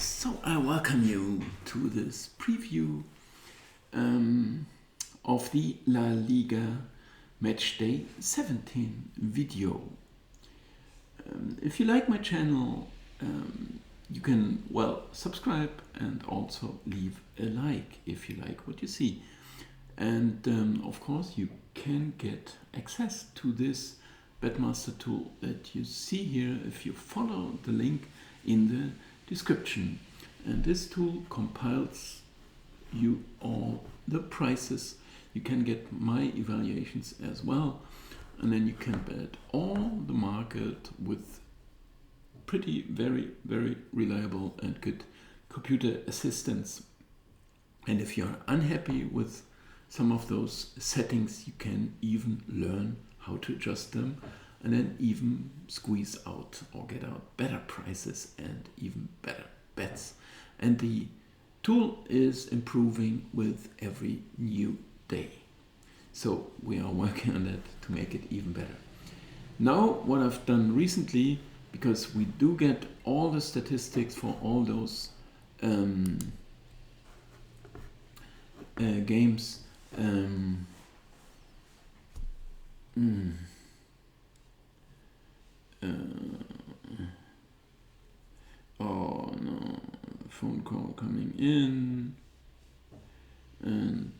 So I welcome you to this preview of the La Liga Match Day 17 video. If you like my channel, you can, subscribe and also leave a like if you like what you see. And of course you can get access to this Betmaster tool that you see here if you follow the link in the description. And this tool compiles you all the prices. You can get my evaluations as well, and then you can bet all the market with pretty very reliable and good computer assistance. And if you're unhappy with some of those settings, you can even learn how to adjust them and then even squeeze out or get out better prices and even better bets. And the tool is improving with every new day. So we are working on that to make it even better. Now what I've done recently, because we do get all the statistics for all those games. Oh no, phone call coming in, and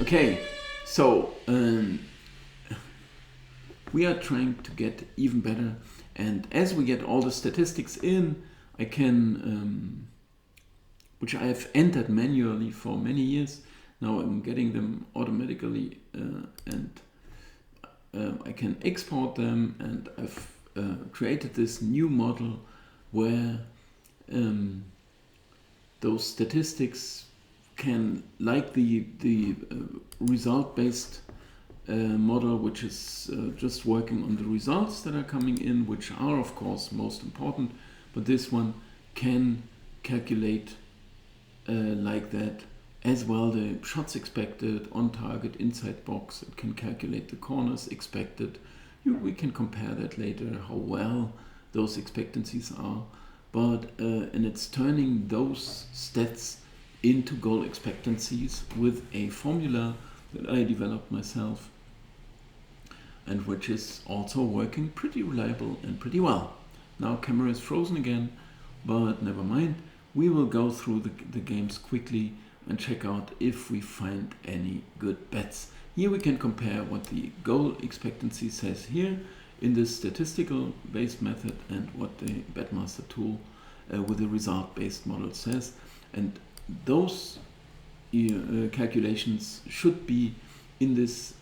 okay, so we are trying to get even better, and as we get all the statistics in, I can, which I have entered manually for many years, now I'm getting them automatically, and I can export them, and I've created this new model where those statistics can, like the result-based model, which is just working on the results that are coming in, which are of course most important, but this one can calculate like that as well the shots expected, on target, inside box. It can calculate the corners expected. We can compare that later, how well those expectancies are, but and it's turning those stats into goal expectancies with a formula that I developed myself, and which is also working pretty reliable and pretty well. Now camera is frozen again, but never mind. We will go through the games quickly and check out if we find any good bets. Here we can compare what the goal expectancy says here in this statistical based method and what the Betmaster tool with the result based model says. And those calculations should be in this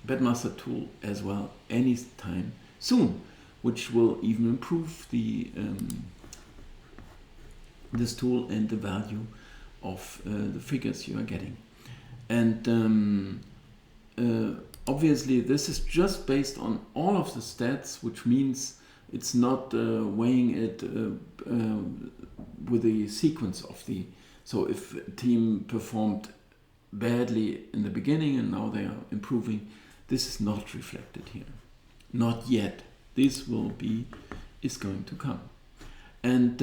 Betmaster tool as well anytime soon, which will even improve the this tool and the value of the figures you are getting. And obviously this is just based on all of the stats, which means it's not weighing it with a sequence of the, so if a team performed badly in the beginning and now they are improving, this is not reflected here. Not yet. This is going to come. And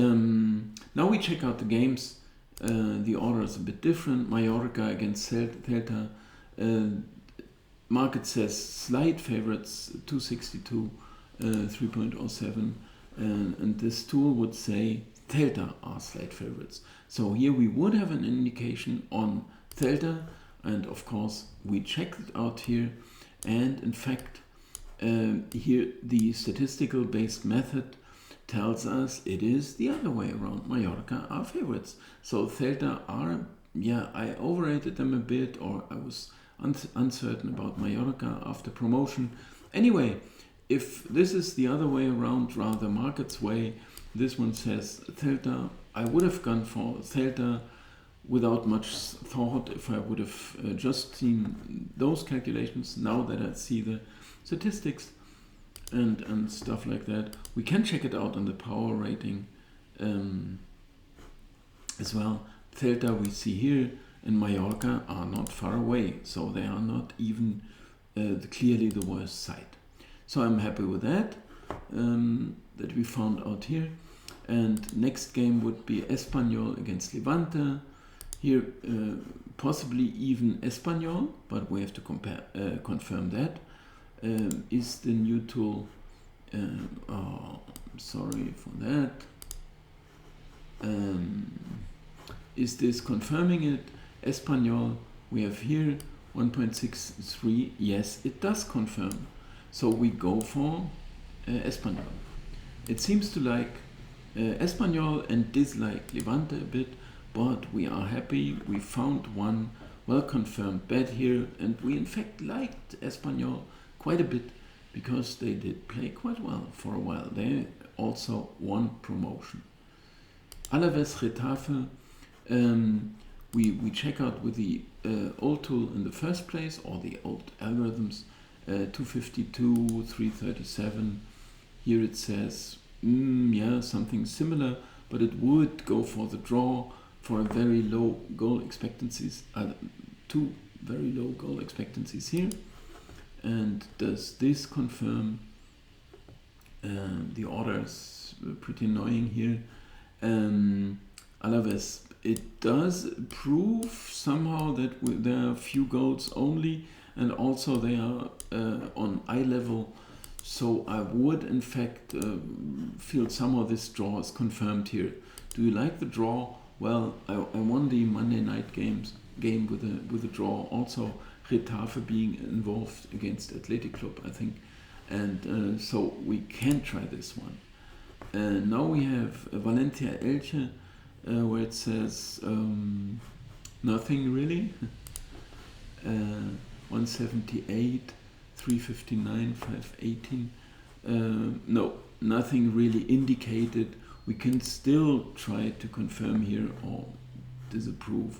now we check out the games. The order is a bit different. Mallorca against Celta. Market says slight favorites, 262, 3.07. And this tool would say Celta are slight favorites. So here we would have an indication on Celta, and of course we checked it out here. And in fact, here the statistical based method tells us it is the other way around. Mallorca are favorites. So Celta are, I overrated them a bit, or I was uncertain about Mallorca after promotion. Anyway, if this is the other way around, rather market's way, this one says Celta. I would have gone for Celta without much thought if I would have just seen those calculations. Now that I see the statistics and stuff like that, we can check it out on the power rating as well. Celta we see here and Mallorca are not far away, so they are not even clearly the worst side. So I'm happy with that, that we found out here. And next game would be Espanyol against Levante. Here, possibly even Espanyol, but we have to confirm that. Is the new tool, sorry for that. Is this confirming it? Espanyol, we have here 1.63. Yes, it does confirm. So we go for Espanyol. It seems to like Espanyol and dislike Levante a bit, but we are happy. We found one well-confirmed bet here, and we in fact liked Espanyol quite a bit because they did play quite well for a while. They also won promotion. Alaves Getafe, we check out with the old tool in the first place, or the old algorithms, 252, 337. Here it says, yeah, something similar, but it would go for the draw for a very low goal expectancies, two very low goal expectancies here. And does this confirm? The order is pretty annoying here. Alaves, it does prove somehow that there are few goals only, and also they are on eye level. So I would in fact feel somehow this draw is confirmed here. Do you like the draw? Well, I won the Monday night game with a draw. Also, Getafe being involved against Atletico, I think, and so we can try this one. Now we have Valencia Elche, where it says nothing really. 178, 359, 518. No, nothing really indicated. We can still try to confirm here or disapprove.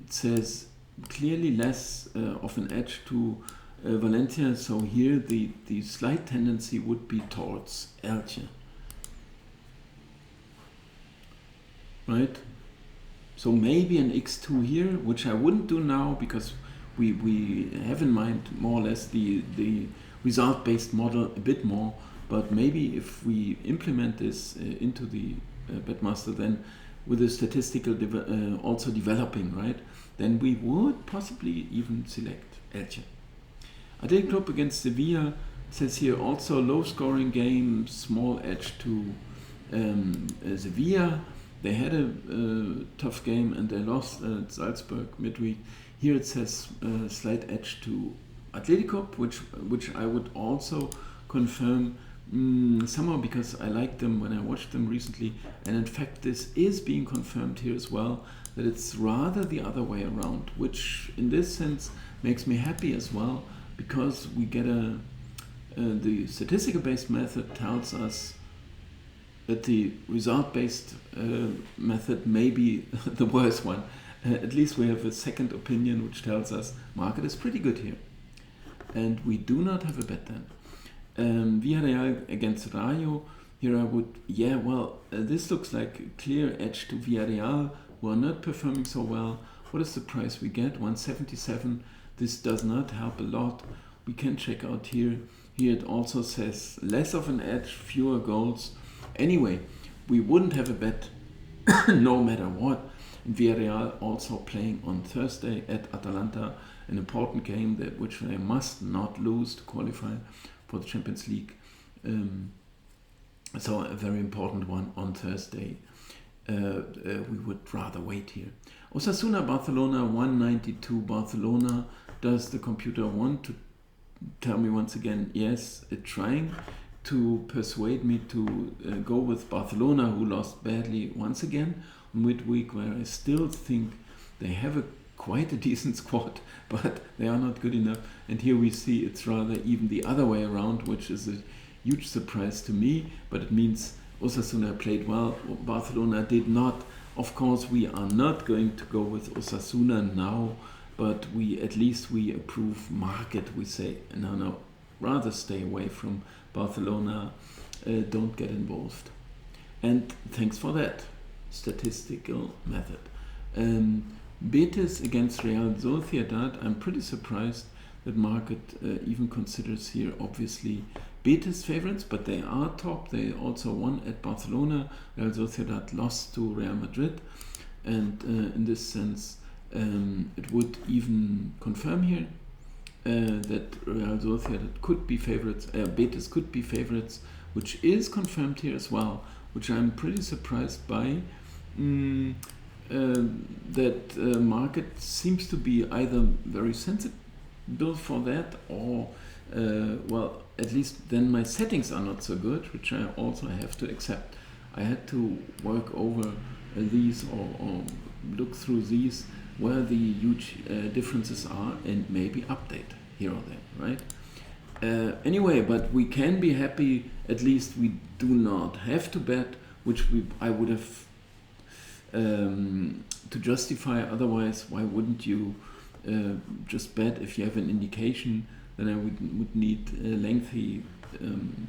It says clearly less of an edge to Valencia, so here the slight tendency would be towards Elche. Right? So maybe an x2 here, which I wouldn't do now because we have in mind more or less the result-based model a bit more, but maybe if we implement this into the Betmaster, then with the statistical also developing, right, then we would possibly even select Elche. Atletico against Sevilla, says here also low-scoring game, small edge to Sevilla. They had a tough game and they lost at Salzburg midweek. Here it says slight edge to Atletico, which I would also confirm somehow because I liked them when I watched them recently. And in fact, this is being confirmed here as well, that it's rather the other way around, which in this sense makes me happy as well, because we get the statistical-based method tells us that the result-based method may be the worst one. At least we have a second opinion which tells us market is pretty good here. And we do not have a bet then. Villarreal against Rayo. Here I would, this looks like a clear edge to Villarreal, who are not performing so well. What is the price we get? 177. This does not help a lot. We can check out here. Here it also says less of an edge, fewer goals. Anyway, we wouldn't have a bet no matter what. And Villarreal also playing on Thursday at Atalanta, an important game which they must not lose to qualify for the Champions League. So a very important one on Thursday. We would rather wait here. Osasuna Barcelona 192. Barcelona. Does the computer want to tell me once again? Yes, it's trying to persuade me to go with Barcelona, who lost badly once again midweek, where I still think they have quite a decent squad, but they are not good enough. And here we see it's rather even the other way around, which is a huge surprise to me, but it means Osasuna played well, Barcelona did not. Of course, we are not going to go with Osasuna now, but at least we approve market. We say, no, rather stay away from Barcelona, don't get involved. And thanks for that statistical method. Betis against Real Sociedad. I'm pretty surprised that market even considers here, obviously, Betis favorites, but they are top. They also won at Barcelona. Real Sociedad lost to Real Madrid, and in this sense, it would even confirm here that Real Sociedad could be favorites, Betis could be favorites, which is confirmed here as well, which I'm pretty surprised by. That market seems to be either very sensitive for that, or well, at least then my settings are not so good, which I also have to accept. I had to work over these or look through these where the huge differences are and maybe update here or there, right? Anyway, but we can be happy, at least we do not have to bet, which I would have to justify. Otherwise, why wouldn't you just bet if you have an indication? Then I would need lengthy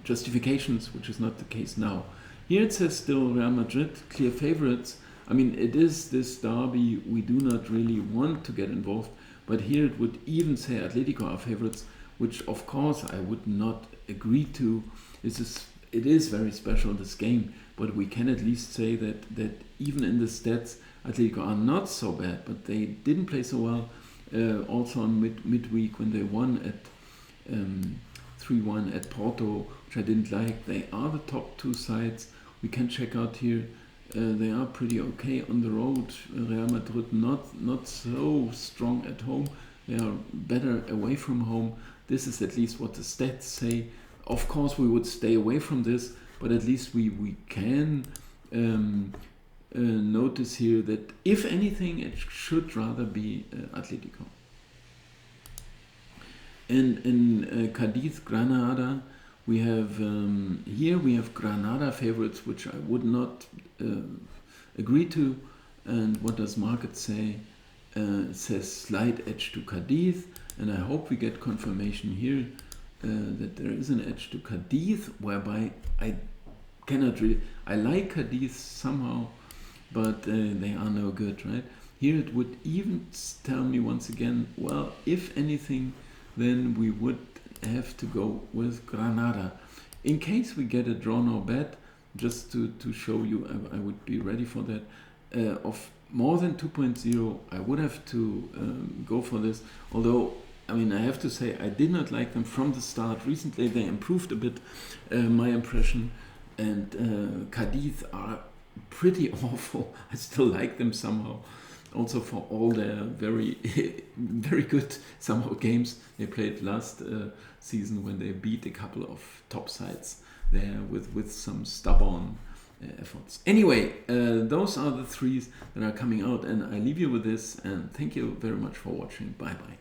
justifications, which is not the case now. Here it says still Real Madrid, clear favorites. I mean, it is this derby, we do not really want to get involved, but here it would even say Atletico are favorites, which of course I would not agree to. It is very special, this game, but we can at least say that even in the stats, Atletico are not so bad, but they didn't play so well. Also on midweek when they won at 3-1 at Porto, which I didn't like. They are the top two sides. We can check out here. They are pretty okay on the road. Real Madrid not so strong at home. They are better away from home. This is at least what the stats say. Of course, we would stay away from this, but at least we can notice here that if anything, it should rather be Atletico. And in Cadiz, Granada, we have here we have Granada favorites, which I would not agree to. And what does market say? It says slight edge to Cadiz, and I hope we get confirmation here that there is an edge to Cadiz, whereby I cannot really. I like Cadiz somehow, but they are no good, right? Here it would even tell me once again, well, if anything, then we would have to go with Granada. In case we get a draw no bet, just to show you, I would be ready for that. Of more than 2.0, I would have to go for this. Although, I mean, I have to say, I did not like them from the start. Recently, they improved a bit, my impression. And Cadiz are pretty awful. I still like them somehow. Also for all their very, very good somehow games they played last season when they beat a couple of top sides there with some stubborn efforts. Anyway, those are the threes that are coming out, and I leave you with this, and thank you very much for watching. Bye bye.